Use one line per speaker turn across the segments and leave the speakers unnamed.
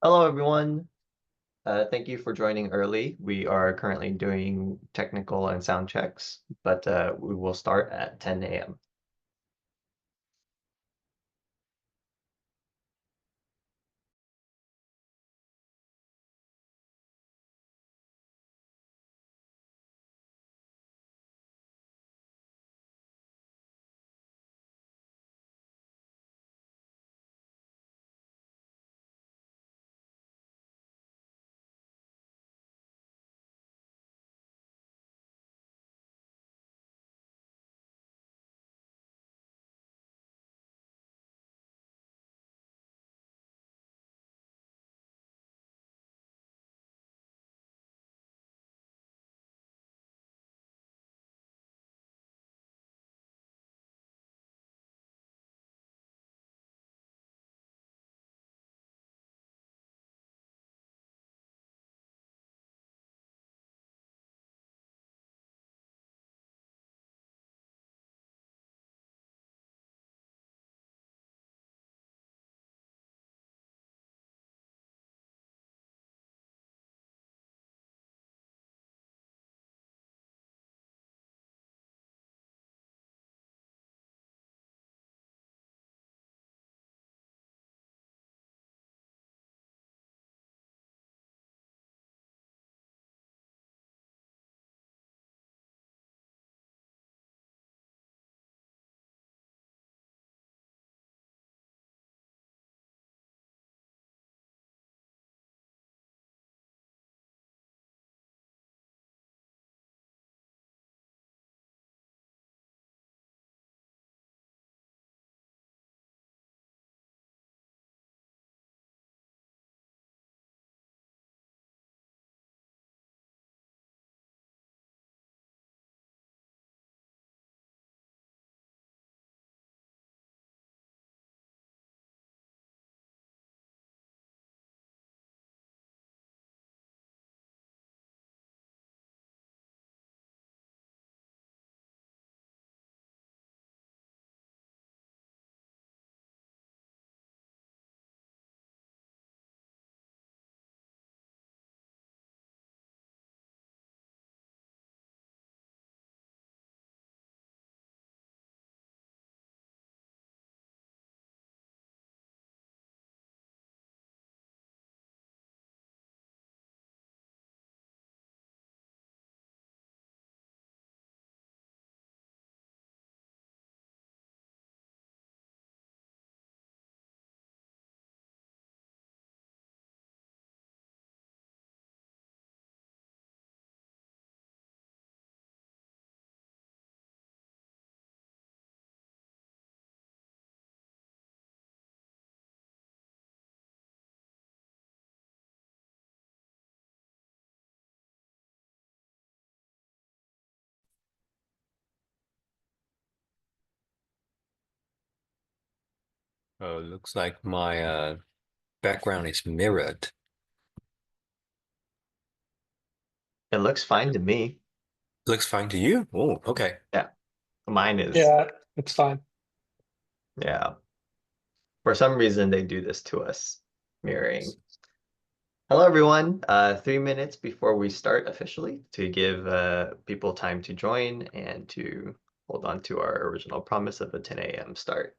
Hello, everyone. Thank you for joining early. We are currently doing technical and sound checks, but we will start at 10 a.m.
Oh, looks like my background is mirrored.
It looks fine to me.
Looks fine to you? Oh, okay.
Yeah, mine is.
Yeah, it's fine.
Yeah, for some reason they do this to us, mirroring. Hello, everyone. 3 minutes before we start officially to give people time to join and to hold on to our original promise of a 10 a.m. start.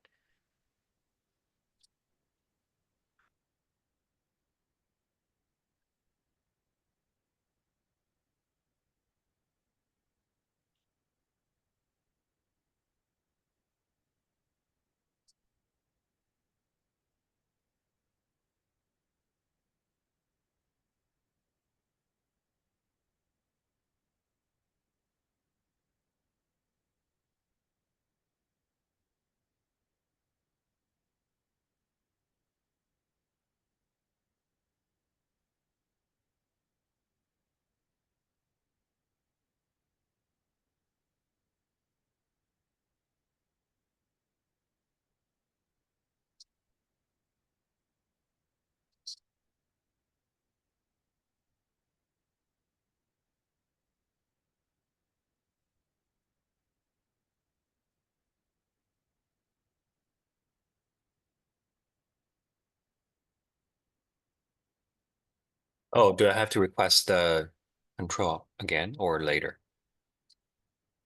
Oh, do I have to request the control again or later?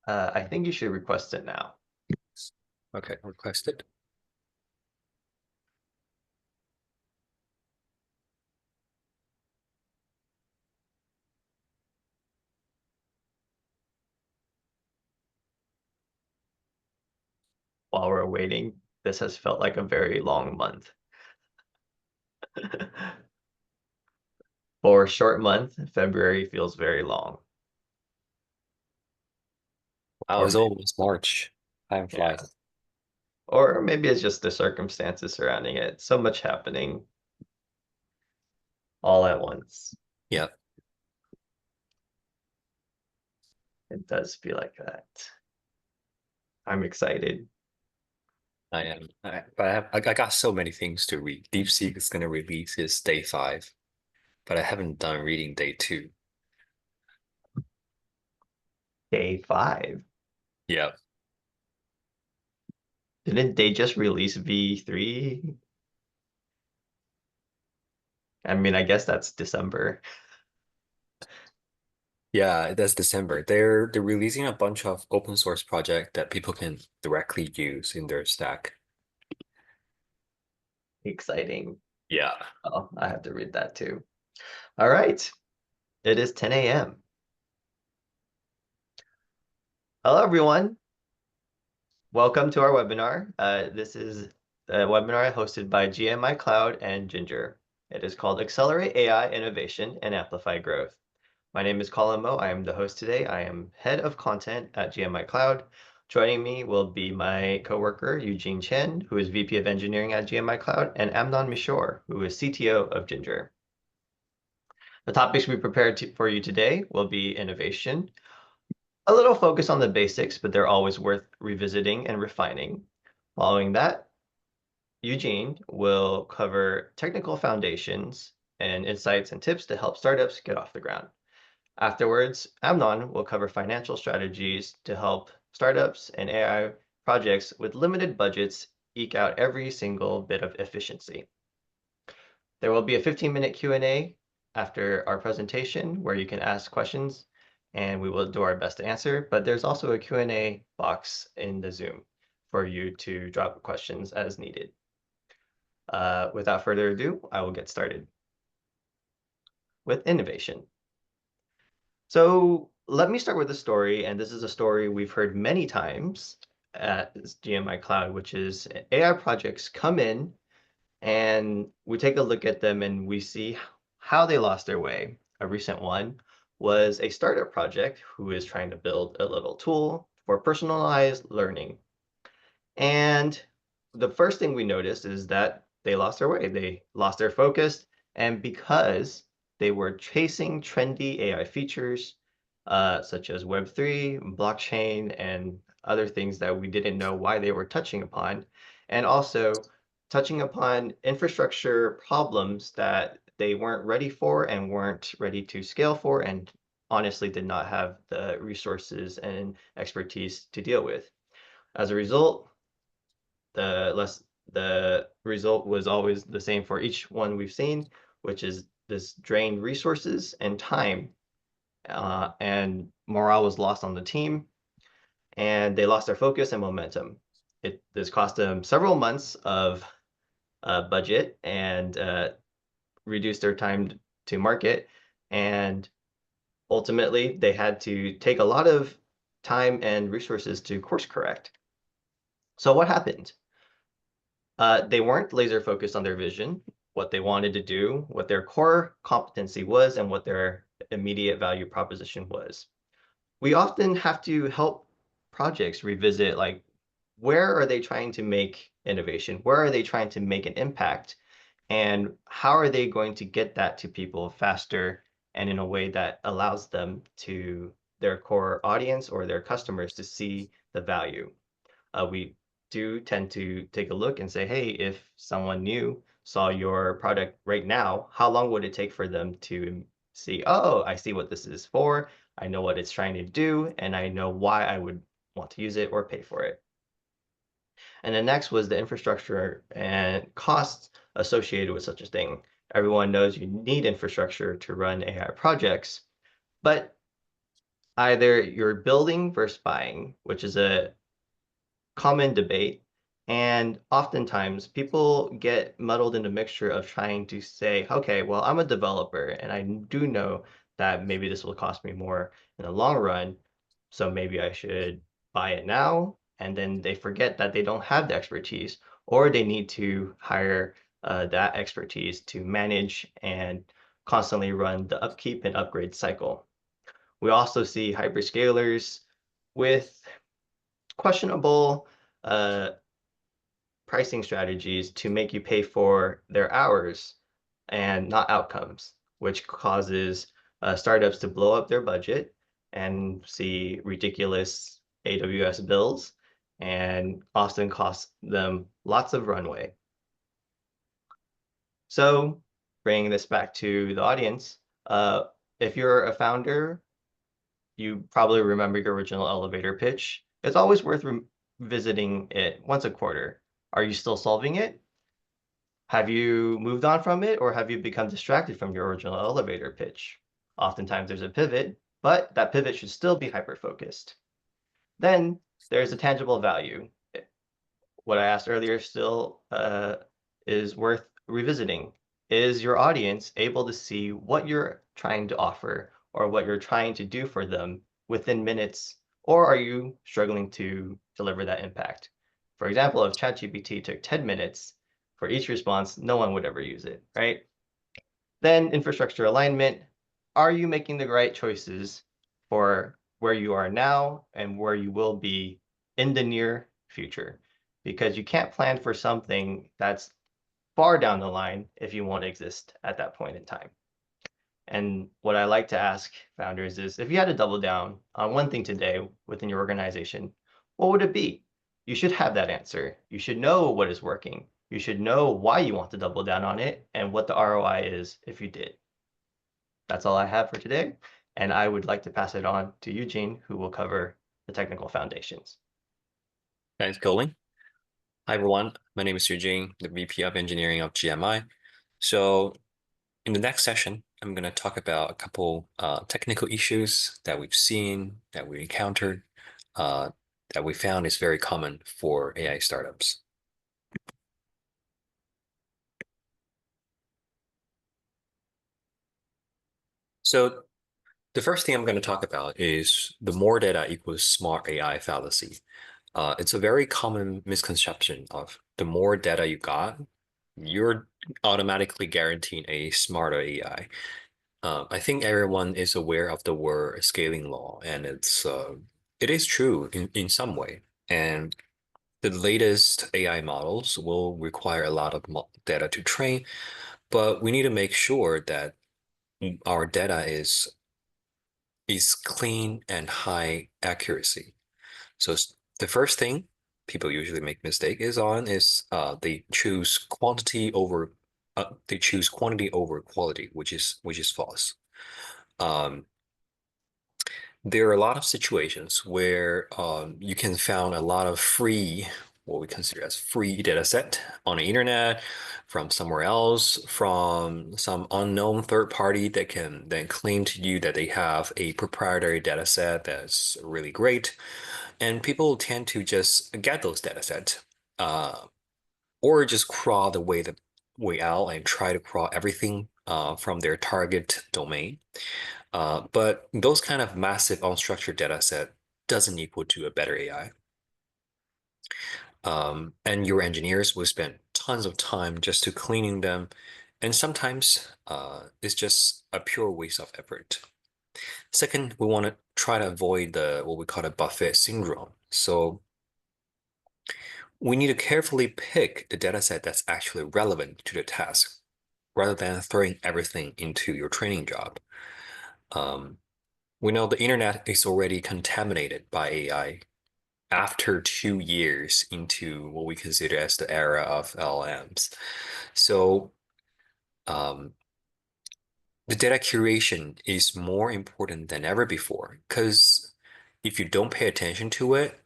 I think you should request it now.
Okay, requested.
While we're waiting, this has felt like a very long month. For a short month, February feels very long.
Wow,
Or
it's
maybe,
almost March. Time
yeah.
flies.
Or maybe it's just the circumstances surrounding it. So much happening all at once.
Yeah,
It does feel like that. I'm excited.
I am. I got so many things to read. DeepSeek is gonna release its day 5, but I haven't done reading day 2.
Day 5.
Yeah.
Didn't they just release V3? I mean, I guess that's December.
Yeah, that's December. They're releasing a bunch of open source project that people can directly use in their stack.
Exciting.
Yeah.
Oh, I have to read that too. All right. It is 10 a.m. Hello, everyone. Welcome to our webinar. This is a webinar hosted by GMI Cloud and Ginger. It is called Accelerate AI Innovation and Amplify Growth. My name is Colin Mo. I am the host today. I am head of content at GMI Cloud. Joining me will be my coworker, Eugene Chen, who is VP of Engineering at GMI Cloud, and Amnon Mishor, who is CTO of Ginger. The topics we prepared for you today will be innovation, a little focus on the basics, but they're always worth revisiting and refining. Following that, Eugene will cover technical foundations and insights and tips to help startups get off the ground. Afterwards, Amnon will cover financial strategies to help startups and AI projects with limited budgets eke out every single bit of efficiency. There will be a 15-minute Q&A after our presentation where you can ask questions and we will do our best to answer, but there's also a Q&A box in the Zoom for you to drop questions as needed. Without further ado, I will get started with innovation. So let me start with a story, and this is a story we've heard many times at GMI Cloud, which is AI projects come in and we take a look at them and we see how they lost their way. A recent one was a startup project who is trying to build a little tool for personalized learning. And the first thing we noticed is that they lost their way. They lost their focus. And because they were chasing trendy AI features, such as Web3, blockchain, and other things that we didn't know why they were touching upon, and also touching upon infrastructure problems that they weren't ready for and weren't ready to scale for, and honestly did not have the resources and expertise to deal with. As a result, the result was always the same for each one we've seen, which is this drained resources and time, and morale was lost on the team, and they lost their focus and momentum. This cost them several months of budget and reduced their time to market, and ultimately they had to take a lot of time and resources to course correct. So what happened? They weren't laser focused on their vision, what they wanted to do, what their core competency was, and what their immediate value proposition was. We often have to help projects revisit, like, where are they trying to make innovation? Where are they trying to make an impact? And how are they going to get that to people faster and in a way that allows them to their core audience or their customers to see the value? We do tend to take a look and say, hey, if someone new saw your product right now, how long would it take for them to see, oh, I see what this is for, I know what it's trying to do, and I know why I would want to use it or pay for it. And then next was the infrastructure and costs associated with such a thing. Everyone knows you need infrastructure to run AI projects, but either you're building versus buying, which is a common debate. And oftentimes people get muddled in a mixture of trying to say, okay, well, I'm a developer and I do know that maybe this will cost me more in the long run. So maybe I should buy it now. And then they forget that they don't have the expertise or they need to hire that expertise to manage and constantly run the upkeep and upgrade cycle. We also see hyperscalers with questionable uh, pricing strategies to make you pay for their hours and not outcomes, which causes startups to blow up their budget and see ridiculous AWS bills and often cost them lots of runway. So bringing this back to the audience, if you're a founder, you probably remember your original elevator pitch. It's always worth revisiting it once a quarter. Are you still solving it? Have you moved on from it, or have you become distracted from your original elevator pitch? Oftentimes there's a pivot, but that pivot should still be hyper-focused. Then there's a tangible value. What I asked earlier still is worth revisiting. Is your audience able to see what you're trying to offer or what you're trying to do for them within minutes, or are you struggling to deliver that impact? For example, if ChatGPT took 10 minutes for each response, no one would ever use it, right? Then infrastructure alignment. Are you making the right choices for where you are now and where you will be in the near future? Because you can't plan for something that's far down the line if you won't exist at that point in time. And what I like to ask founders is if you had to double down on one thing today within your organization, what would it be? You should have that answer. You should know what is working. You should know why you want to double down on it and what the ROI is if you did. That's all I have for today. And I would like to pass it on to Eugene, who will cover the technical foundations.
Thanks, Colin. Hi, everyone. My name is Eugene, the VP of Engineering of GMI. So in the next session, I'm going to talk about a couple technical issues that we've seen, that we encountered, uh, that we found is very common for AI startups. So the first thing I'm going to talk about is the more data equals smart AI fallacy. It's a very common misconception of the more data you got, you're automatically guaranteeing a smarter AI. I think everyone is aware of the word scaling law, and it is true in some way. And the latest AI models will require a lot of data to train, but we need to make sure that our data is clean and high accuracy. So the first thing people usually make mistake is they choose quantity over quality, which is false. Um, there are a lot of situations where you can find a lot of what we consider as free data set on the internet from somewhere else, from some unknown third party that can then claim to you that they have a proprietary data set that's really great. And people tend to just get those data sets or just crawl the way out and try to crawl everything from their target domain. But those kind of massive unstructured data set doesn't equal to a better AI. And your engineers will spend tons of time just to cleaning them. And sometimes it's just a pure waste of effort. Second, we want to try to avoid the what we call a buffet syndrome. So we need to carefully pick the data set that's actually relevant to the task rather than throwing everything into your training job. Um, we know the internet is already contaminated by AI after 2 years into what we consider as the era of LLMs. So the data curation is more important than ever before because if you don't pay attention to it,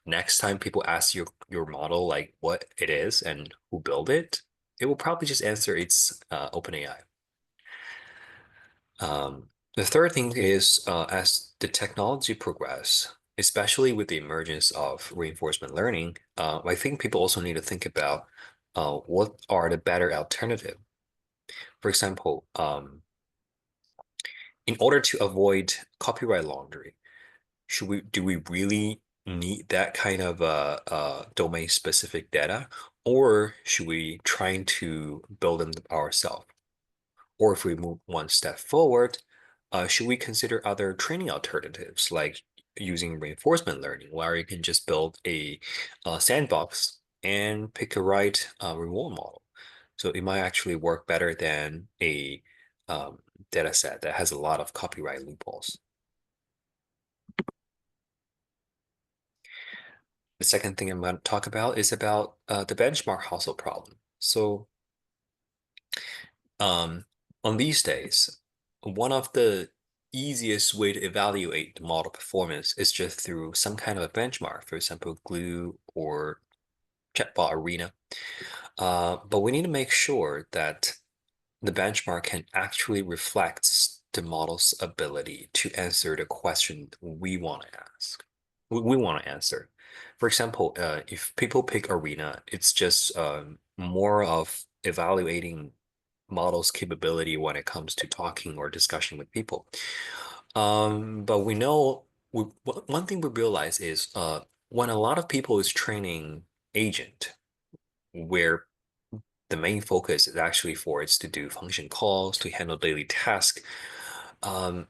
next time people ask your model like what it is and who built it, It will probably just answer its OpenAI. The third thing is as the technology progress, especially with the emergence of reinforcement learning, I think people also need to think about what are the better alternative. For example, in order to avoid copyright laundering, do we really need that kind of domain specific data, or should we try to build them ourselves? Or if we move one step forward, should we consider other training alternatives like using reinforcement learning, where you can just build a sandbox and pick a right reward model? So it might actually work better than a um, data set that has a lot of copyright loopholes. The second thing I'm going to talk about is about the benchmark hustle problem. So Um, on these days, one of the easiest way to evaluate the model performance is just through some kind of a benchmark, for example, Glue or Chatbot Arena. But we need to make sure that the benchmark can actually reflect the model's ability to answer the question we want to ask. We want to answer. For example, if people pick Arena, it's just more of evaluating model's capability when it comes to talking or discussion with people. But we know one thing we realize is when a lot of people is training agent, where the main focus is actually for it's to do function calls, to handle daily tasks,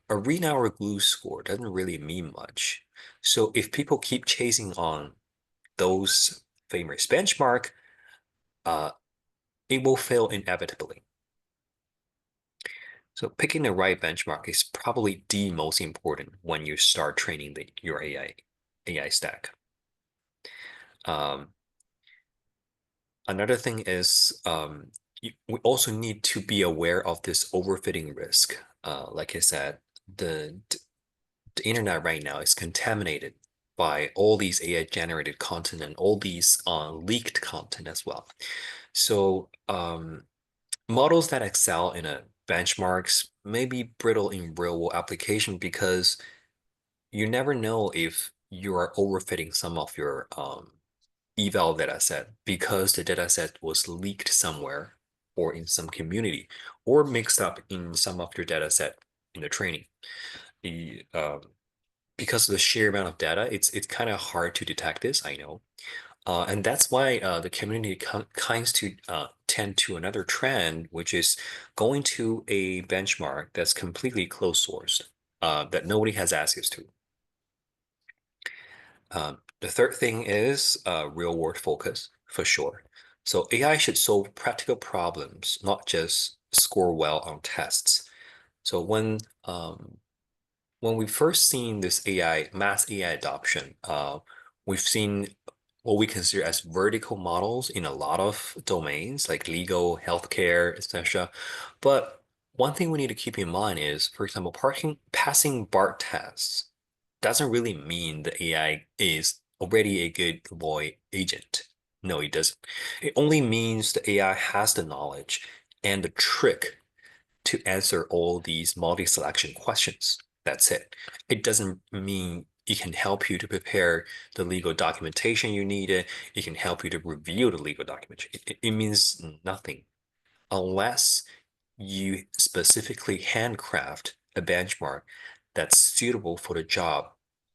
Arena or Glue score doesn't really mean much. So if people keep chasing on those famous benchmark, uh, it will fail inevitably. So picking the right benchmark is probably the most important when you start training your AI stack. Um, Another thing is we also need to be aware of this overfitting risk. Like I said, the internet right now is contaminated by all these AI generated content and all these leaked content as well. So models that excel in a benchmarks may be brittle in real world application because you never know if you are overfitting some of your eval data set because the data set was leaked somewhere or in some community or mixed up in some of your data set in the training. The Because of the sheer amount of data, it's kind of hard to detect this, I know. And that's why the community kinds to tend to another trend, which is going to a benchmark that's completely closed sourced, that nobody has access to. The third thing is real world focus for sure. So AI should solve practical problems, not just score well on tests. So when we first seen this AI mass AI adoption, we've seen what we consider as vertical models in a lot of domains like legal, healthcare, etc. But one thing we need to keep in mind is, for example, passing BART tests doesn't really mean the AI is already a good boy agent. No, it doesn't. It only means the AI has the knowledge and the trick to answer all these multi-selection questions. That's it. It doesn't mean it can help you to prepare the legal documentation you need. It can help you to review the legal documentation. It means nothing unless you specifically handcraft a benchmark that's suitable for the job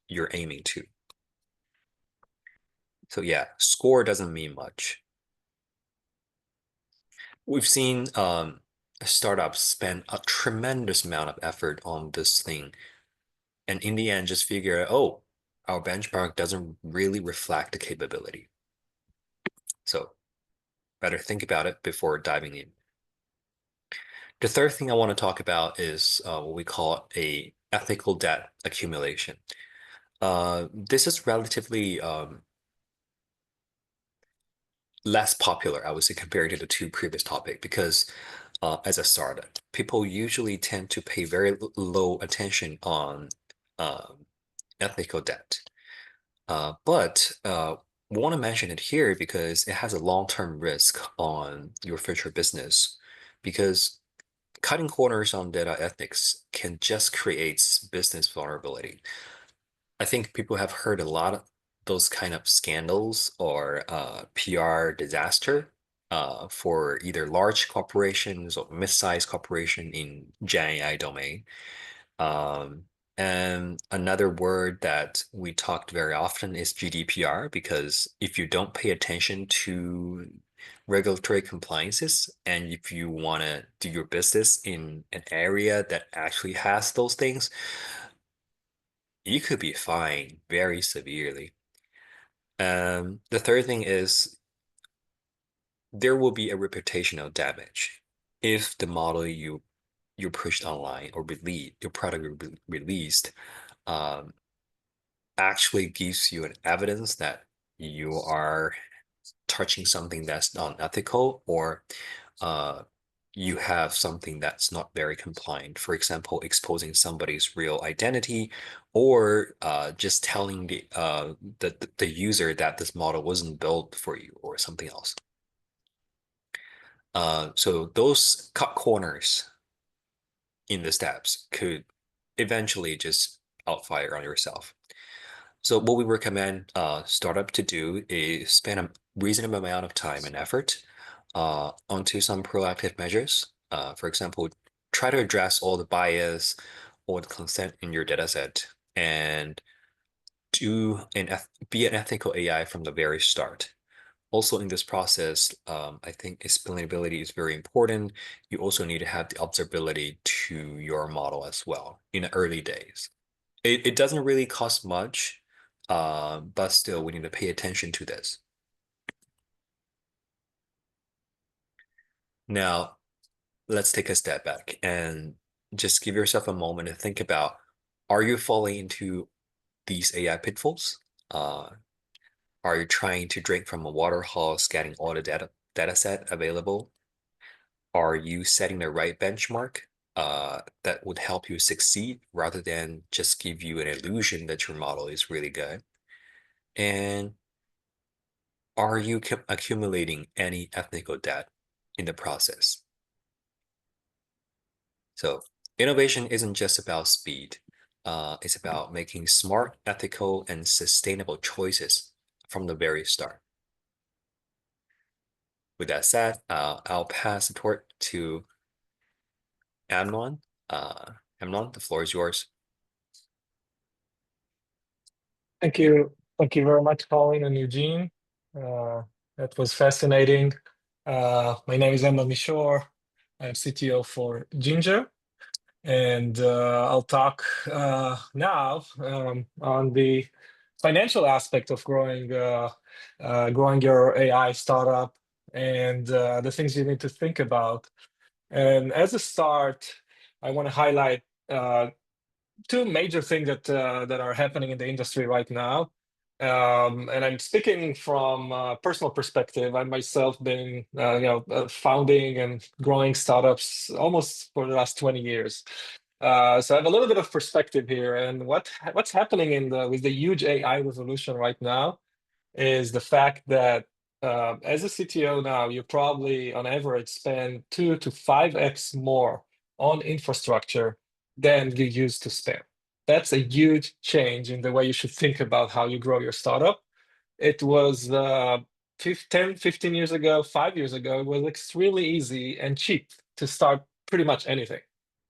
you're aiming to. So yeah, score doesn't mean much. We've seen startups spend a tremendous amount of effort on this thing, and in the end, just figure, oh, our benchmark doesn't really reflect the capability. So better think about it before diving in. The third thing I want to talk about is what we call a ethical debt accumulation. This is relatively less popular, I would say, compared to the two previous topic because as a startup, people usually tend to pay very low attention on ethical debt. But want to mention it here because it has a long-term risk on your future business. Because cutting corners on data ethics can just create business vulnerability. I think people have heard a lot of those kind of scandals or PR disaster for either large corporations or mid-sized corporation in Gen AI domain. Um, and another word that we talked very often is GDPR, because if you don't pay attention to regulatory compliances and if you want to do your business in an area that actually has those things, you could be fined very severely. The third thing is there will be a reputational damage if the model you pushed online or release your product released um, actually gives you an evidence that you are touching something that's not ethical, or uh, you have something that's not very compliant. For example, exposing somebody's real identity, or just telling the user that this model wasn't built for you or something else. So those cut corners in the steps could eventually just outfire on yourself. So what we recommend startup to do is spend a reasonable amount of time and effort onto some proactive measures. For example, try to address all the bias or the consent in your data set and be an ethical AI from the very start. Also in this process, I think explainability is very important. You also need to have the observability to your model as well in the early days. It doesn't really cost much, but still we need to pay attention to this. Now, let's take a step back and just give yourself a moment to think about, are you falling into these AI pitfalls? Uh, are you trying to drink from a water hole, scanning all the data set available? Are you setting the right benchmark that would help you succeed rather than just give you an illusion that your model is really good? And are you accumulating any ethical debt in the process? So innovation isn't just about speed. It's about making smart, ethical, and sustainable choices from the very start. With that said, I'll pass the torch to Amnon. Amnon, the floor is yours.
Thank you. Thank you very much, Colin and Eugene. That was fascinating. My name is Emma Mishor. I'm CTO for Ginger, and I'll talk now on the financial aspect of growing your AI startup and the things you need to think about. And as a start, I want to highlight two major things that are happening in the industry right now. And I'm speaking from a personal perspective. I myself been founding and growing startups almost for the last 20 years. So I have a little bit of perspective here. And what's happening with the huge AI revolution right now is the fact that as a CTO now, you probably on average spend 2 to 5x more on infrastructure than you used to spend. That's a huge change in the way you should think about how you grow your startup. It was 10, 15 years ago, 5 years ago, it was extremely easy and cheap to start pretty much anything.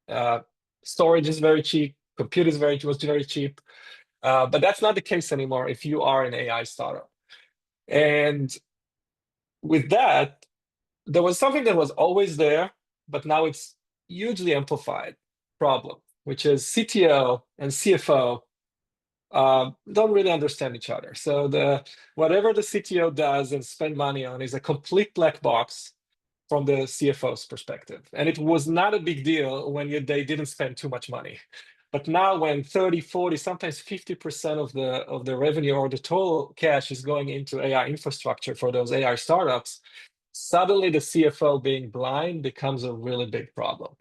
Uh, Storage is very cheap, compute is was very cheap, but that's not the case anymore if you are an AI startup. And with that, there was something that was always there, but now it's hugely amplified problem, which is CTO and CFO don't really understand each other. So whatever the CTO does and spend money on is a complete black box from the CFO's perspective. And it was not a big deal when they didn't spend too much money. But now when 30, 40, sometimes 50% of the revenue or the total cash is going into AI infrastructure for those AI startups, suddenly the CFO being blind becomes a really big problem.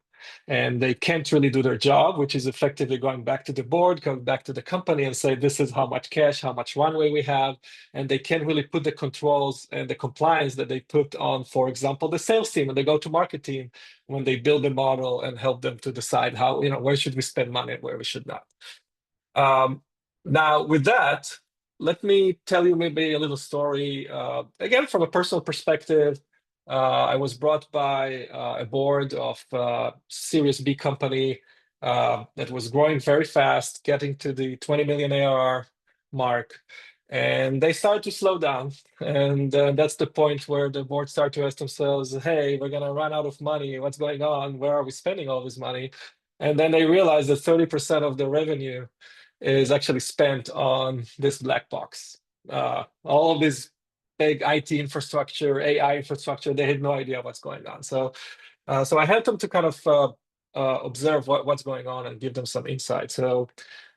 and they can't really do their job, which is effectively going back to the board, going back to the company and say, this is how much cash, how much runway we have. And they can't really put the controls and the compliance that they put on, for example, the sales team and the go-to-market team when they build a model and help them to decide how, where should we spend money and where we should not. Now, with that, let me tell you maybe a little story. Again, from a personal perspective, I was brought by a board of Series B company that was growing very fast, getting to the 20 million ARR mark. And they started to slow down. And that's the point where the board started to ask themselves, hey, we're going to run out of money. What's going on? Where are we spending all this money? And then they realized that 30% of the revenue is actually spent on this black box. All of this big IT infrastructure, AI infrastructure, they had no idea what's going on. So I helped them to kind of observe what's going on and give them some insight. So,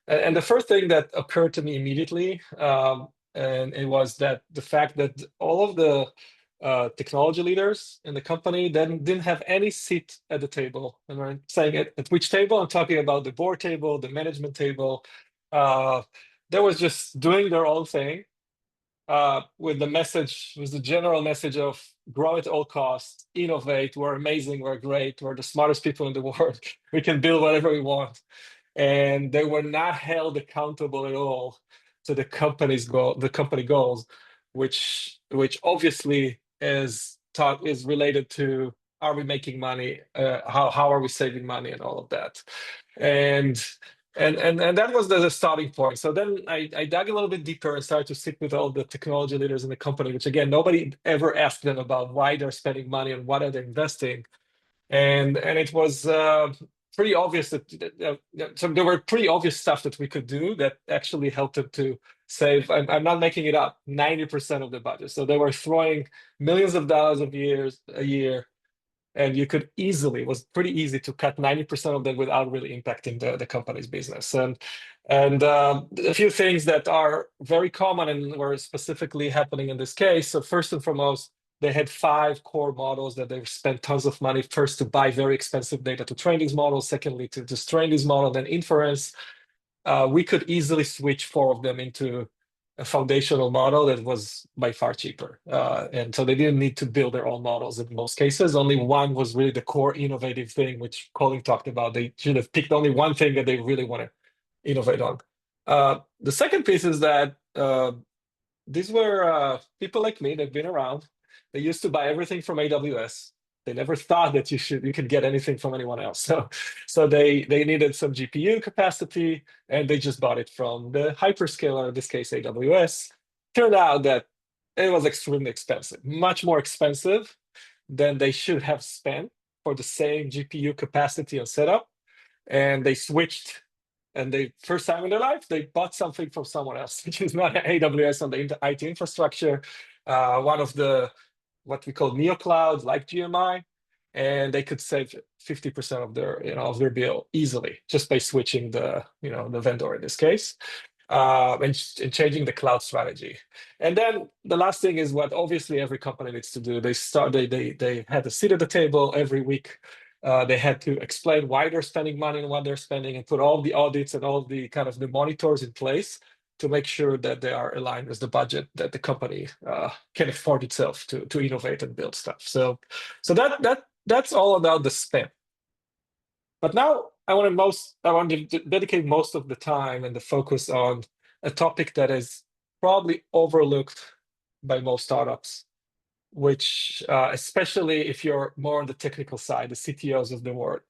and the first thing that occurred to me immediately, and it was that the fact that all of the technology leaders in the company then didn't have any seat at the table. And we're saying at which table? I'm talking about the board table, the management table. They was just doing their own thing with the general message of grow at all costs, innovate, we're amazing, we're great, we're the smartest people in the world, we can build whatever we want. And they were not held accountable at all to the company goals, which obviously is related to, are we making money? How are we saving money and all of that? And that was the starting point. So then I dug a little bit deeper and started to sit with all the technology leaders in the company, which again, nobody ever asked them about why they're spending money and what are they investing. And it was pretty obvious that so there were pretty obvious stuff that we could do that actually helped them to save. I'm not making it up, 90% of the budget. So they were throwing millions of dollars a year, and you could easily, it was pretty easy to cut 90% of them without really impacting the company's business. And a few things that are very common and were specifically happening in this case. So first and foremost, they had 5 core models that they've spent tons of money first to buy very expensive data to train these models, secondly to just train these models, then inference. We could easily switch 4 of them into a foundational model that was by far cheaper. And so they didn't need to build their own models in most cases. Only one was really the core innovative thing, which Colin talked about. They should have picked only one thing that they really want to innovate on. The second piece is that these were people like me. They've been around. They used to buy everything from AWS. They never thought that you could get anything from anyone else. So they needed some GPU capacity, and they just bought it from the hyperscaler, in this case AWS. Turned out that it was extremely expensive, much more expensive than they should have spent for the same GPU capacity and setup. And they switched, and they first time in their life, they bought something from someone else, which is not AWS on the IT infrastructure. One of the what we call neo clouds like GMI, and they could save 50% of their bill easily just by switching the vendor in this case, and changing the cloud strategy. And then the last thing is what obviously every company needs to do. They had a seat at the table every week. They had to explain why they're spending money and what they're spending, and put all the audits and all the kind of the monitors in place to make sure that they are aligned with the budget that the company can afford itself to innovate and build stuff. So that's all about the spend. But now I want to dedicate most of the time and the focus on a topic that is probably overlooked by most startups, which especially if you're more on the technical side, the CTOs of the world,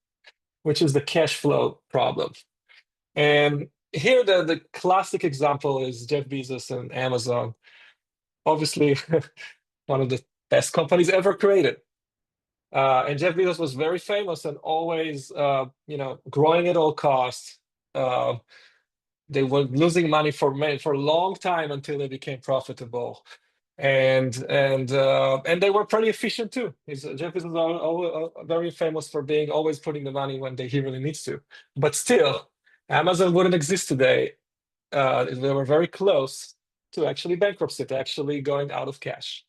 which is the cash flow problem. And here, the classic example is Jeff Bezos and Amazon. Obviously, one of the best companies ever created. And Jeff Bezos was very famous and always, growing at all costs. They were losing money for a long time until they became profitable. And they were pretty efficient too. Jeff Bezos is very famous for being always putting the money when he really needs to. But still, Amazon wouldn't exist today. They were very close to actually bankruptcy, to actually going out of cash.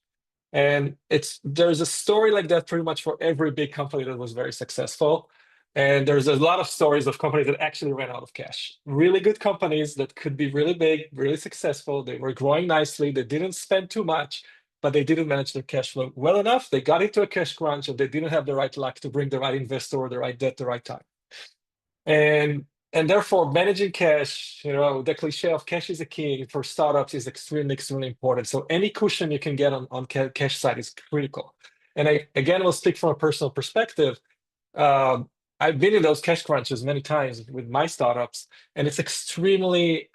And there's a story like that pretty much for every big company that was very successful. And there's a lot of stories of companies that actually ran out of cash. Really good companies that could be really big, really successful. They were growing nicely. They didn't spend too much, but they didn't manage their cash flow well enough. They got into a cash crunch and they didn't have the right luck to bring the right investor or the right debt at the right time. And therefore, managing cash, the cliche of cash is a king for startups is extremely, extremely important. So any cushion you can get on cash side is critical. And I, again, will speak from a personal perspective. Um, I've been in those cash crunches many times with my startups, and it's extremely,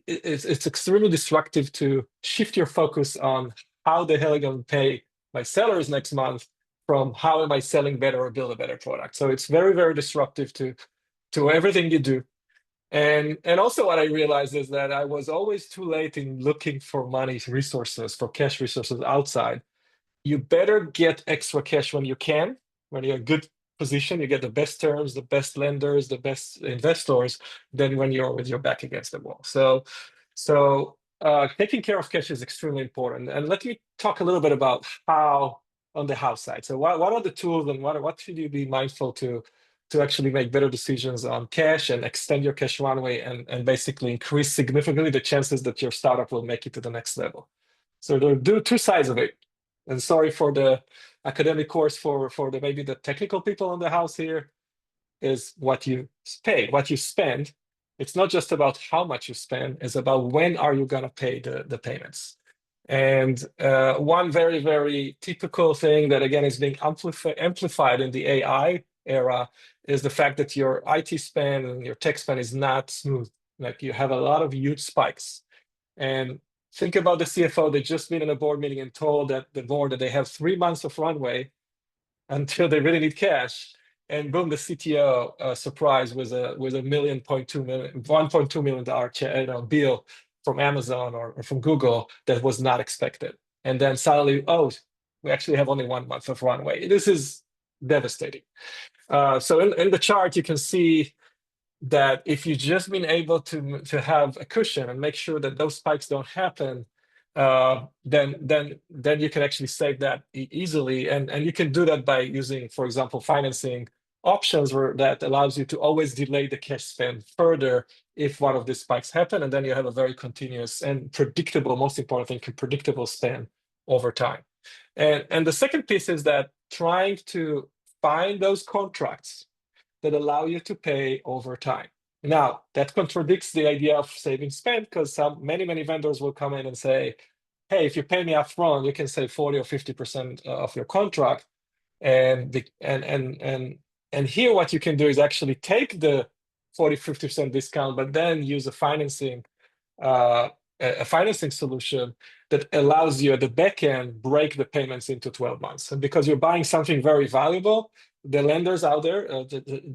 it's extremely destructive to shift your focus on how the hell am I going to pay my sellers next month from how am I selling better or build a better product. So it's very, very disruptive to everything you do. And also what I realized is that I was always too late in looking for money resources, for cash resources outside. You better get extra cash when you can, when you're in a good position, you get the best terms, the best lenders, the best investors, than when you're with your back against the wall. So taking care of cash is extremely important. And let me talk a little bit about how on the house side. So what are the tools and what should you be mindful to actually make better decisions on cash and extend your cash runway and basically increase significantly the chances that your startup will make it to the next level. So there are two sides of it. And sorry for the academic course for the maybe the technical people in the house here is what you pay, what you spend. It's not just about how much you spend, it's about when are you going to pay the payments. And one very, very typical thing that again is being amplified in the AI era is the fact that your IT spend and your tech spend is not smooth. Like you have a lot of huge spikes. And think about the CFO that just been in a board meeting and told that the board that they have 3 months of runway until they really need cash. And boom, the CTO surprise was a $1.2 million bill from Amazon or from Google that was not expected. And then suddenly, oh, we actually have only 1 month of runway. This is devastating. So in the chart, you can see that if you've just been able to have a cushion and make sure that those spikes don't happen, then you can actually save that easily, and you can do that by using, for example, financing options that allows you to always delay the cash spend further if one of these spikes happen, and then you have a very continuous and predictable, most important thing, predictable spend over time. And the second piece is that trying to find those contracts that allow you to pay over time. Now, that contradicts the idea of saving spend because many vendors will come in and say, hey, if you pay me upfront, you can save 40 or 50% of your contract. And here what you can do is actually take the 40, 50% discount, but then use a financing solution that allows you at the back end break the payments into 12 months. And because you're buying something very valuable, the lenders out there,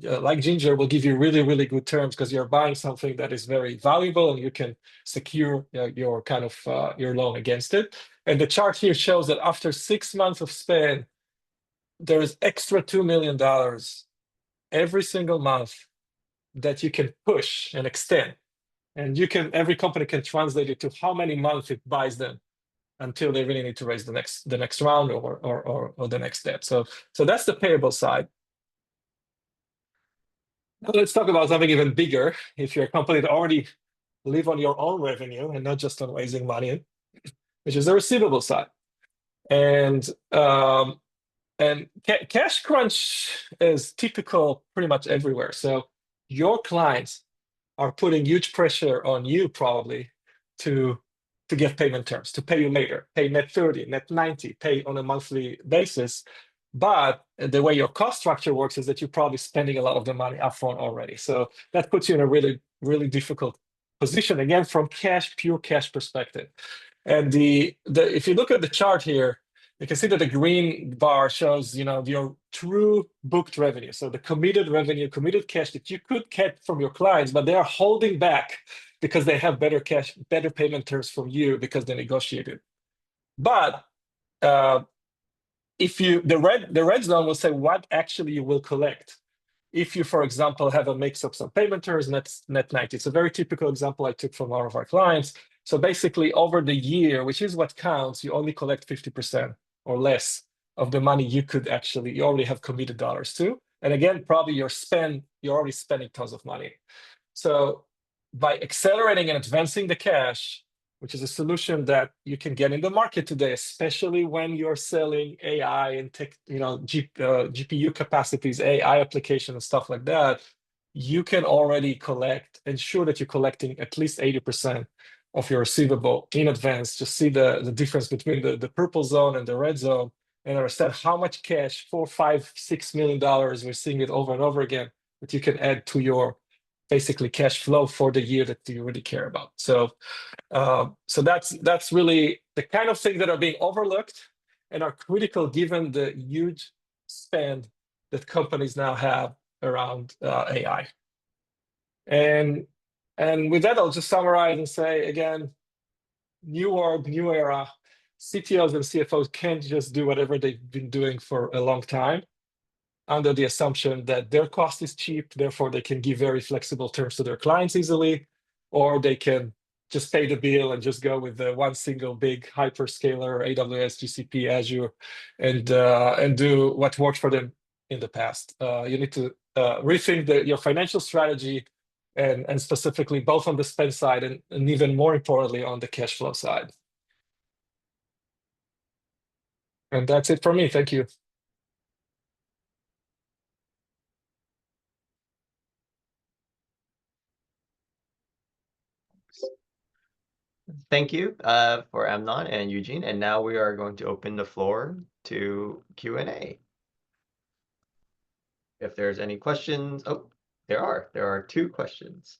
like Ginger, will give you really, really good terms because you're buying something that is very valuable and you can secure your kind of your loan against it. And the chart here shows that after 6 months of spend, there is extra $2 million every single month that you can push and extend. And every company can translate it to how many months it buys them until they really need to raise the next round or the next step. So that's the payable side. Now let's talk about something even bigger. If you're a company that already live on your own revenue and not just on raising money, which is the receivable side. And cash crunch is typical pretty much everywhere. So your clients are putting huge pressure on you probably to get payment terms, to pay you later, pay net 30, net 90, pay on a monthly basis. But the way your cost structure works is that you're probably spending a lot of the money upfront already. So that puts you in a really, really difficult position, again, from pure cash perspective. And if you look at the chart here, you can see that the green bar shows, your true booked revenue. So the committed revenue, committed cash that you could get from your clients, but they are holding back because they have better payment terms from you because they negotiated. But the red zone will say what actually you will collect. If you, for example, have a mix of some payment terms, net 90. It's a very typical example I took from one of our clients. So basically over the year, which is what counts, you only collect 50% or less of the money you already have committed dollars to. And again, probably you're already spending tons of money. So by accelerating and advancing the cache, which is a solution that you can get in the market today, especially when you're selling AI and GPU capacities, AI application and stuff like that, you can already ensure that you're collecting at least 80% of your receivable in advance. Just see the difference between the purple zone and the red zone, and understand how much cash, $4, $5, $6 million, we're seeing it over and over again, that you can add to your basically cash flow for the year that you really care about. So that's really the kind of things that are being overlooked and are critical given the huge spend that companies now have around AI. And with that, I'll just summarize and say again, new world, new era. CTOs and CFOs can't just do whatever they've been doing for a long time under the assumption that their cost is cheap, therefore they can give very flexible terms to their clients easily, or they can just pay the bill and just go with the one single big hyperscaler, AWS, GCP, Azure, and do what worked for them in the past. You need to rethink your financial strategy, and specifically both on the spend side and even more importantly on the cash flow side. And that's it for me. Thank you.
Thank you for Amnon and Eugene. And now we are going to open the floor to Q&A. If there's any questions, oh, there are 2 questions.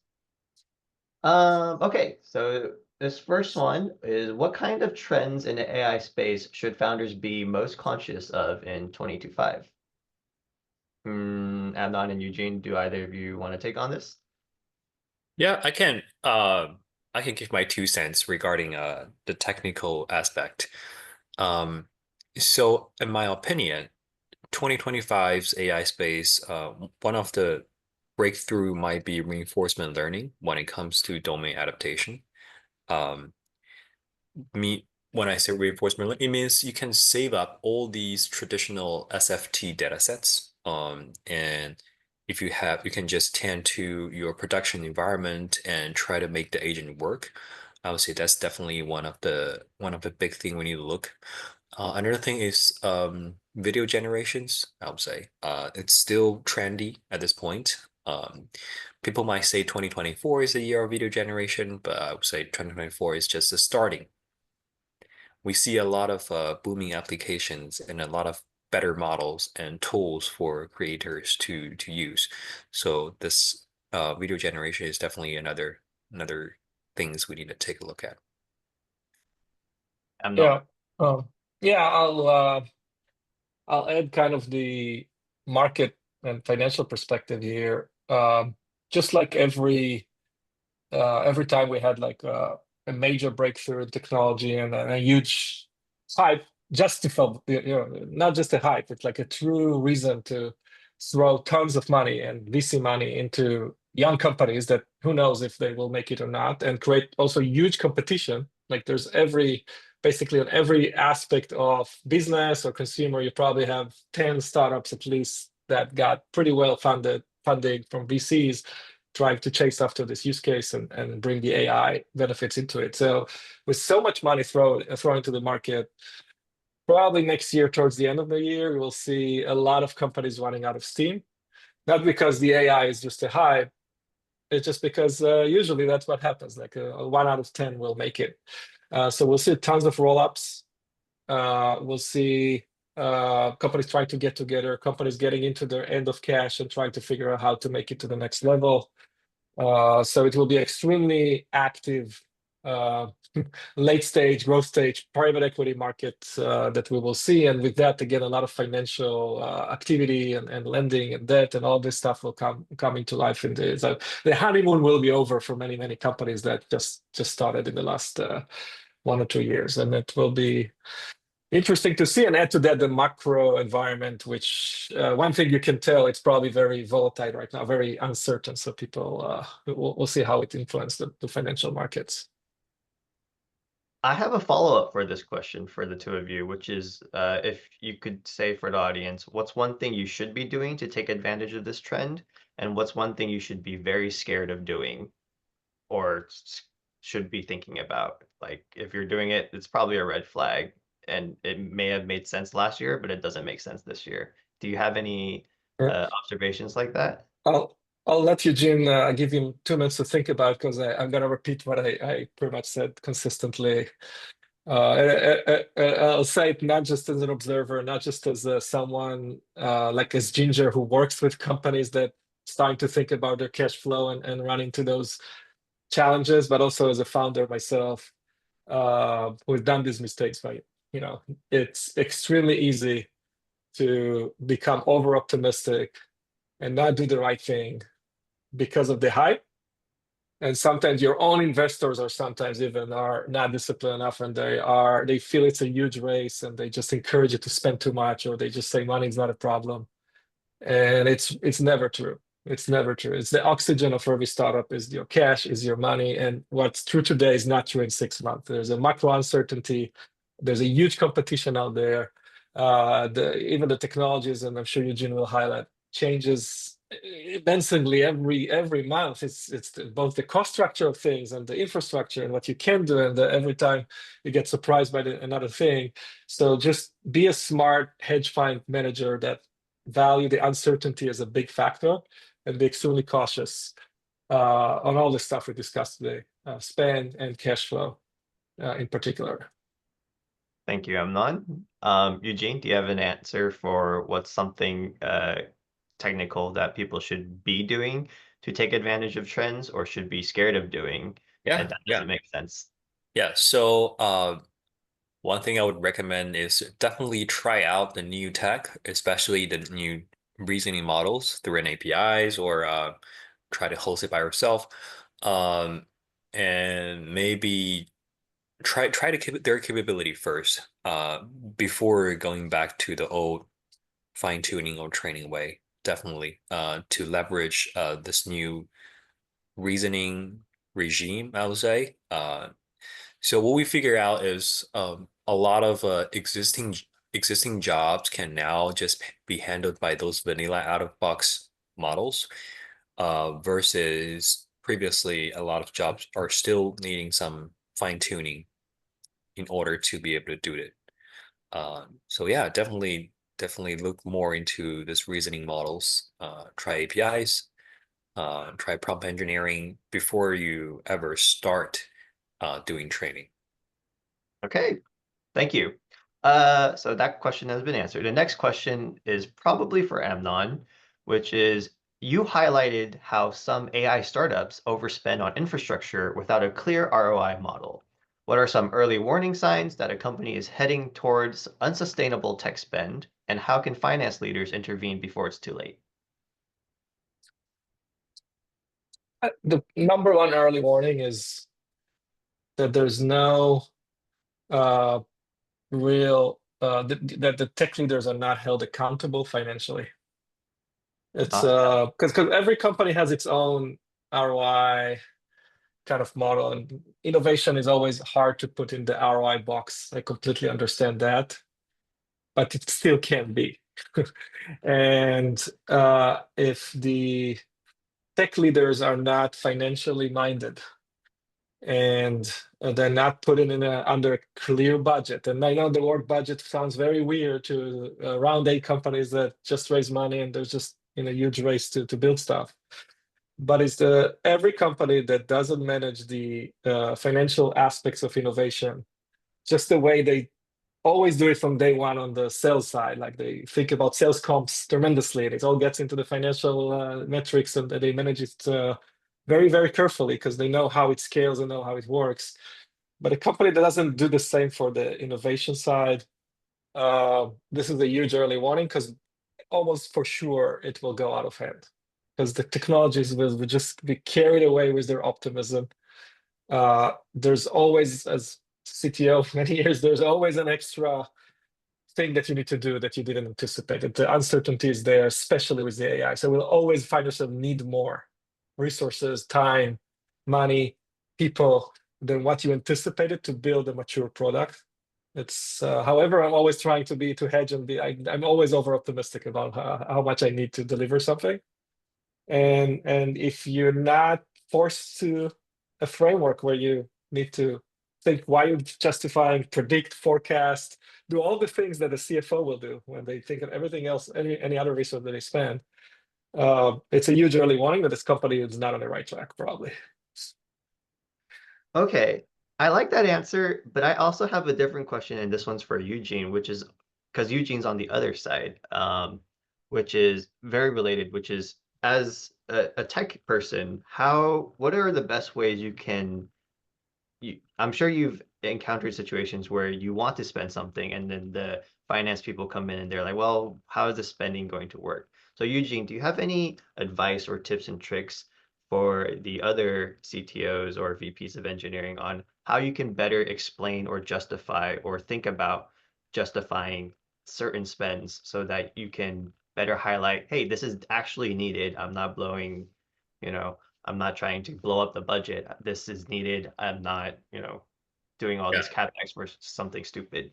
Okay, so this first one is, what kind of trends in the AI space should founders be most conscious of in 2025? Amnon and Eugene, do either of you want to take on this?
Yeah, I can give my 2 cents regarding the technical aspect. So in my opinion, 2025's AI space, one of the breakthrough might be reinforcement learning when it comes to domain adaptation. Um, when I say reinforcement learning, it means you can save up all these traditional SFT datasets. And if you can just tend to your production environment and try to make the agent work. I would say that's definitely one of the big thing we need to look. Another thing is video generations. I would say it's still trendy at this point. People might say 2024 is the year of video generation, but I would say 2024 is just the starting. We see a lot of booming applications and a lot of better models and tools for creators to use. So this video generation is definitely another things we need to take a look at.
Amnon?
Yeah, I'll add kind of the market and financial perspective here. Just like every time we had like a major breakthrough in technology and a huge hype, justified, not just a hype, it's like a true reason to throw tons of money and VC money into young companies that who knows if they will make it or not, and create also huge competition. Like there's basically on every aspect of business or consumer, you probably have 10 startups at least that got pretty well funding from VCs trying to chase after this use case and bring the AI benefits into it. So with so much money thrown into the market, probably next year, towards the end of the year, we will see a lot of companies running out of steam. Not because the AI is just a hype, it's just because usually that's what happens. Like 1 out of 10 will make it. So we'll see tons of roll-ups. We'll see companies trying to get together, companies getting into their end of cash and trying to figure out how to make it to the next level. So it will be extremely active late stage, growth stage, private equity market that we will see. And with that, again, a lot of financial activity and lending and debt and all this stuff will come into life. So the honeymoon will be over for many, many companies that just started in the last 1 or 2 years. And it will be interesting to see, and add to that the macro environment, which one thing you can tell, it's probably very volatile right now, very uncertain. So people, we'll see how it influences the financial markets.
I have a follow-up for this question for the two of you, which is if you could say for the audience, what's one thing you should be doing to take advantage of this trend, and what's one thing you should be very scared of doing or should be thinking about? Like if you're doing it, it's probably a red flag, and it may have made sense last year, but it doesn't make sense this year. Do you have any
Sure.
observations like that?
I'll I'll let Eugene give him 2 minutes to think about because I'm gonna repeat what I pretty much said consistently. I'll say it not just as an observer, not just as someone like as Ginger who works with companies that starting to think about their cash flow and run into those challenges, but also as a founder myself who's done these mistakes. But it's extremely easy to become over optimistic and not do the right thing because of the hype. And sometimes your own investors or sometimes even are not disciplined enough and they feel it's a huge race and they just encourage you to spend too much or they just say money is not a problem. And it's never true. It's never true. It's the oxygen of every startup is your cash, is your money. And what's true today is not true in 6 months. There's a macro uncertainty. There's a huge competition out there. Even the technologies, and I'm sure Eugene will highlight, changes immensely every month. It's both the cost structure of things and the infrastructure and what you can do, and every time you get surprised by another thing. So just be a smart hedge fund manager that value the uncertainty as a big factor and be extremely cautious on all the stuff we discussed today, spend and cash flow in particular.
Thank you, Amnon. Eugene, do you have an answer for what's something technical that people should be doing to take advantage of trends or should be scared of doing? And
Yeah,
that
yeah,
doesn't make sense.
yeah. So one thing I would recommend is definitely try out the new tech, especially the new reasoning models through an APIs or try to host it by yourself. Um, and maybe try to keep their capability first before going back to the old fine-tuning or training way. Definitely to leverage this new reasoning regime, I would say. So what we figure out is a lot of existing jobs can now just be handled by those vanilla out-of-box models, versus previously a lot of jobs are still needing some fine-tuning in order to be able to do it. So yeah, definitely look more into this reasoning models. Try APIs, try prompt engineering before you ever start doing training.
Okay, thank you. So that question has been answered. The next question is probably for Amnon, which is you highlighted how some AI startups overspend on infrastructure without a clear ROI model. What are some early warning signs that a company is heading towards unsustainable tech spend, and how can finance leaders intervene before it's too late?
The number one early warning is that there's no uh, real that the tech leaders are not held accountable financially. It's
Yeah.
because every company has its own ROI kind of model, and innovation is always hard to put in the ROI box. I completely understand that, but it still can be. And if the tech leaders are not financially minded and they're not putting in under a clear budget. And I know the word budget sounds very weird to round eight companies that just raise money and there's just in a huge race to build stuff. But it's every company that doesn't manage the financial aspects of innovation, just the way they always do it from day one on the sales side. Like they think about sales comps tremendously, and it all gets into the financial metrics, and they manage it very, very carefully because they know how it scales and know how it works. But a company that doesn't do the same for the innovation side, this is a huge early warning because almost for sure it will go out of hand because the technologies will just be carried away with their optimism. There's always, as CTO of many years, there's always an extra thing that you need to do that you didn't anticipate. And the uncertainty is there, especially with the AI. So we'll always find yourself need more resources, time, money, people than what you anticipated to build a mature product. It's however, I'm always trying to hedge and I'm always over optimistic about how much I need to deliver something. And if you're not forced to a framework where you need to think why you're justifying, predict, forecast, do all the things that a CFO will do when they think of everything else, any other resource that they spend, it's a huge early warning that this company is not on the right track, probably.
Okay, I like that answer, but I also have a different question, and this one's for Eugene, which is because Eugene's on the other side, which is very related, which is as a tech person, what are the best ways you can I'm sure you've encountered situations where you want to spend something and then the finance people come in and they're like, well, how is the spending going to work? So Eugene, do you have any advice or tips and tricks for the other CTOs or VPs of engineering on how you can better explain or justify or think about justifying certain spends so that you can better highlight, hey, this is actually needed. I'm not blowing, you know, I'm not trying to blow up the budget. This is needed. I'm not, doing all
Yeah.
this CapEx for something stupid.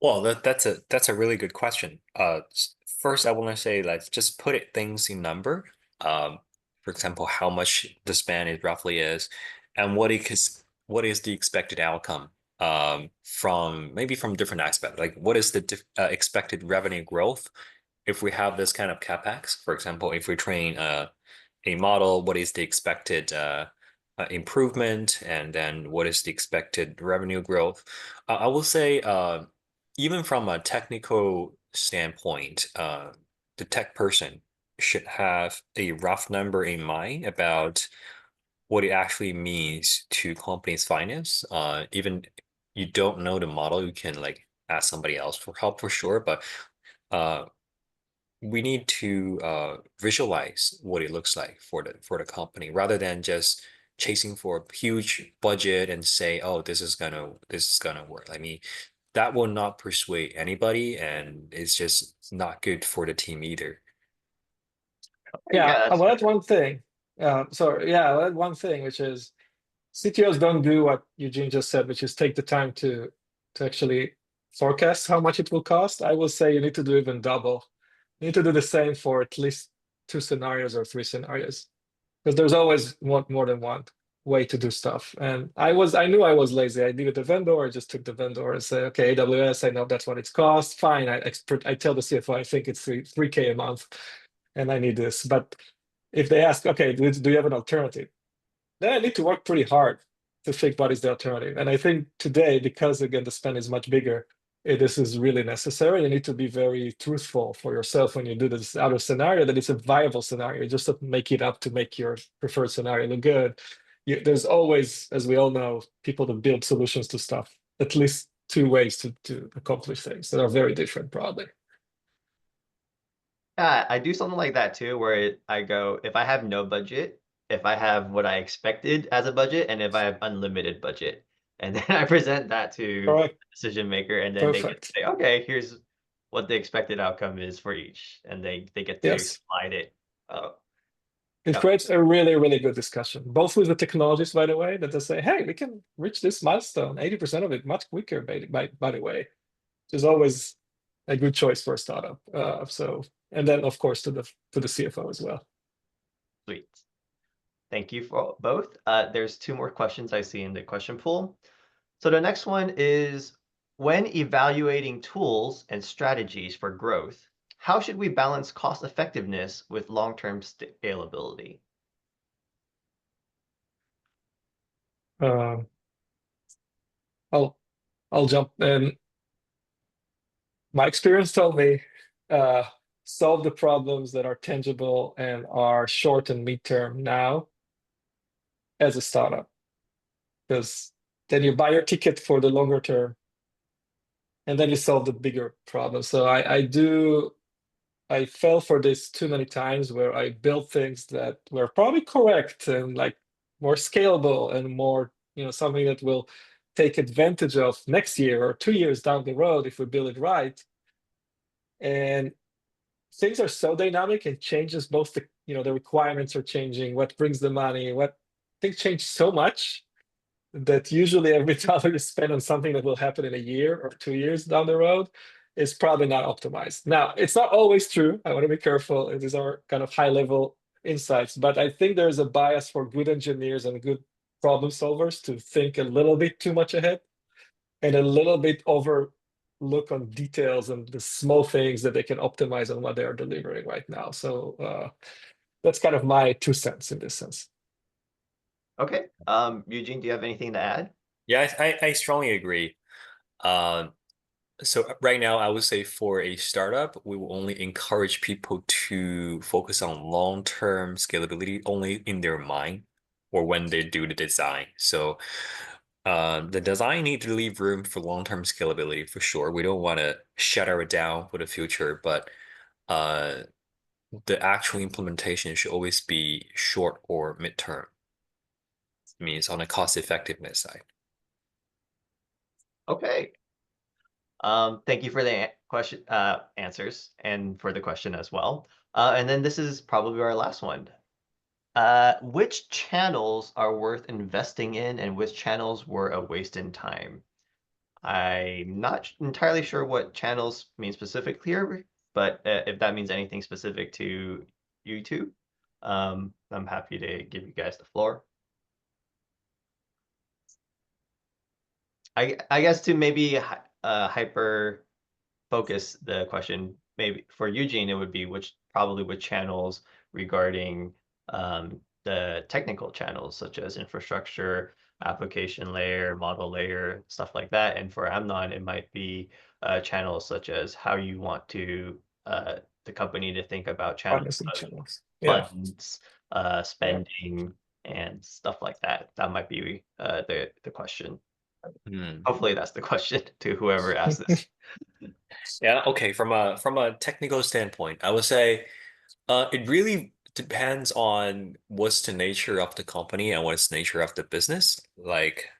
Well, that's a really good question. First, I want to say, let's just put it things in number. Um, for example, how much the span is roughly is, and what is the expected outcome from maybe from different aspects. Like, what is the expected revenue growth if we have this kind of capex? For example, if we train a model, what is the expected improvement, and then what is the expected revenue growth? I will say, even from a technical standpoint, the tech person should have a rough number in mind about what it actually means to company's finance. Even you don't know the model, you can like ask somebody else for help for sure, but uh, we need to visualize what it looks like for the company rather than just chasing for a huge budget and say, oh, this is gonna work. I mean, that will not persuade anybody, and it's just not good for the team either.
Yeah,
Yeah,
I
that's
will
fair.
add one thing. So yeah, I'll add one thing, which is CTOs don't do what Eugene just said, which is take the time to actually forecast how much it will cost. I will say you need to do even double. You need to do the same for at least 2 scenarios or 3 scenarios, because there's always more than one way to do stuff. And I knew I was lazy. I needed a vendor. I just took the vendor and say, okay, AWS, I know that's what it's cost. Fine. I tell the CFO I think it's 3K a month, and I need this. But if they ask, okay, do you have an alternative? Then I need to work pretty hard to think what is the alternative. And I think today, because again the spend is much bigger, this is really necessary. You need to be very truthful for yourself when you do this other scenario, that it's a viable scenario, just to make it up to make your preferred scenario look good. There's always, as we all know, people that build solutions to stuff, at least two ways to accomplish things that are very different, probably.
Yeah, I do something like that too, where I go, if I have no budget, if I have what I expected as a budget, and if I have unlimited budget. And then I present that to
All right,
the decision maker, and then they get to
perfect.
say, okay, here's what the expected outcome is for each. And they get to
Yes.
slide it. Oh,
It
yep.
creates a really, really good discussion, both with the technologists, by the way, that they say, hey, we can reach this milestone, 80% of it much quicker, by the way, which is always a good choice for a startup. And then, of course, to the CFO as well.
Sweet. Thank you for both. There's two more questions I see in the question pool. So the next one is, when evaluating tools and strategies for growth, how should we balance cost effectiveness with long-term scalability?
Uh, I'll I'll jump in. My experience told me uh, solve the problems that are tangible and are short and midterm now as a startup, because then you buy your ticket for the longer term and then you solve the bigger problem. So I fell for this too many times where I built things that were probably correct and like more scalable and more, something that will take advantage of next year or 2 years down the road if we build it right. And things are so dynamic and changes both the requirements are changing, what brings the money, what things change so much that usually every dollar you spend on something that will happen in a year or 2 years down the road is probably not optimized. Now, it's not always true. I want to be careful. These are kind of high level insights, but I think there's a bias for good engineers and good problem solvers to think a little bit too much ahead and a little bit overlook on details and the small things that they can optimize on what they are delivering right now. So that's kind of my 2 cents in this sense.
Okay. Eugene, do you have anything to add?
Yeah, I strongly agree. Um, so right now, I would say for a startup, we will only encourage people to focus on long-term scalability only in their mind or when they do the design. So the design need to leave room for long-term scalability for sure. We don't want to shutter it down for the future, but uh, the actual implementation should always be short or midterm. Means on a cost effectiveness side.
Okay. Thank you for the question answers and for the question as well. And then this is probably our last one. Which channels are worth investing in and which channels were a waste in time? I'm not entirely sure what channels mean specifically here, but if that means anything specific to YouTube, I'm happy to give you guys the floor. I guess to maybe hyper focus the question, maybe for Eugene, it would be probably which channels regarding the technical channels such as infrastructure, application layer, model layer, stuff like that. And for Amnon, it might be channels such as how you want to the company to think about channels
Financing
of
channels. Yeah.
funds,
Yeah.
spending, and stuff like that. That might be the question.
Hmm.
Hopefully that's the question to whoever asked this.
Yeah, okay. From a technical standpoint, I would say it really depends on what's the nature of the company and what's the nature of the business. Like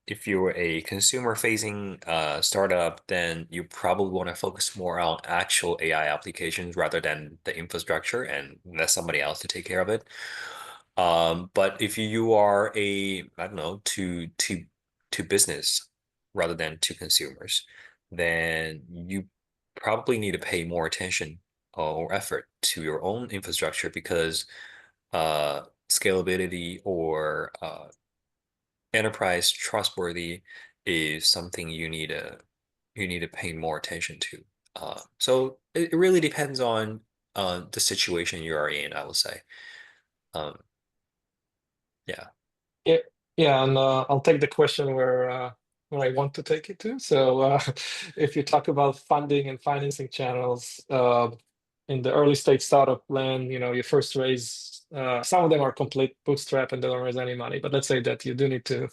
if you're a consumer-facing startup, then you probably want to focus more on actual AI applications rather than the infrastructure and let somebody else to take care of it. But if you are I don't know, to business rather than to consumers, then you probably need to pay more attention or effort to your own infrastructure because scalability or enterprise trustworthy is something you need to pay more attention to. So it really depends on the situation you are in, I would say. Um, yeah.
Yeah, yeah, and I'll take the question where I want to take it to. So, if you talk about funding and financing channels, in the early stage startup plan, you first raise. Some of them are complete bootstrap and they don't raise any money. But let's say that you do need to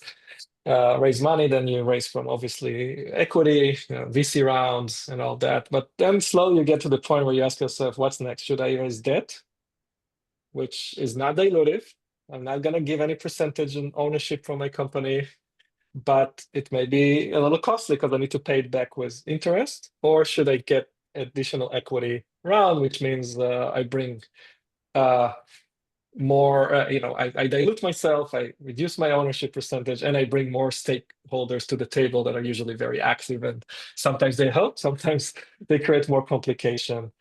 raise money, then you raise from obviously equity, VC rounds, and all that. But then slowly you get to the point where you ask yourself, what's next? Should I raise debt, which is not dilutive? I'm not going to give any percentage in ownership from my company, but it may be a little costly because I need to pay it back with interest. Or should I get additional equity round, which means I bring uh, more, I dilute myself, I reduce my ownership percentage, and I bring more stakeholders to the table that are usually very active. And sometimes they help, sometimes they create more complication.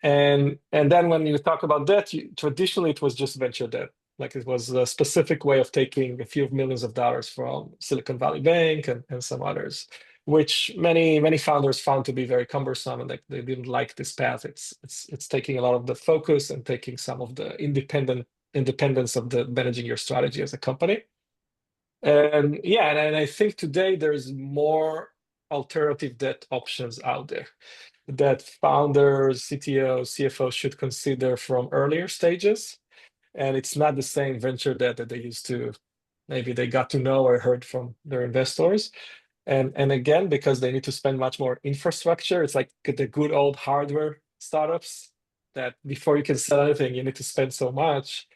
And then when you talk about debt, traditionally it was just venture debt. Like it was a specific way of taking a few millions of dollars from Silicon Valley Bank and some others, which many founders found to be very cumbersome and they didn't like this path. It's taking a lot of the focus and taking some of the independence of the managing your strategy as a company. And yeah, and I think today there's more alternative debt options out there that founders, CTOs, CFOs should consider from earlier stages. And it's not the same venture debt that they used to, maybe they got to know or heard from their investors. And again, because they need to spend much more infrastructure, it's like the good old hardware startups that before you can sell anything, you need to spend so much.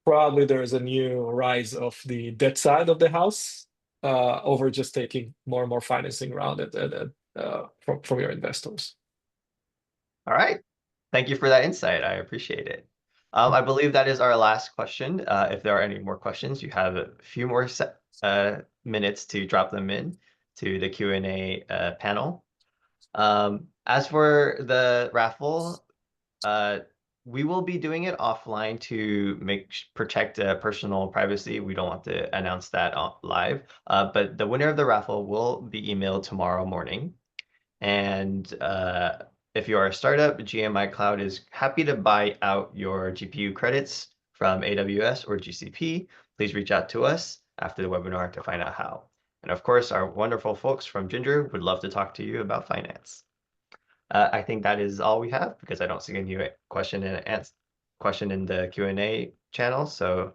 Probably there is a new rise of the debt side of the house over just taking more and more financing around it from your investors.
All right. Thank you for that insight. I appreciate it. I believe that is our last question. If there are any more questions, you have a few more minutes to drop them in to the Q&A panel. As for the raffle, we will be doing it offline to protect personal privacy. We don't want to announce that live. But the winner of the raffle will be emailed tomorrow morning. And if you are a startup, GMI Cloud is happy to buy out your GPU credits from AWS or GCP. Please reach out to us after the webinar to find out how. And of course, our wonderful folks from Ginger would love to talk to you about finance. I think that is all we have because I don't see any question in the Q&A channel. So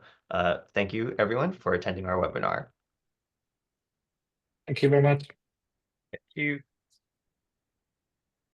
thank you everyone for attending our webinar.
Thank you very much.
Thank you.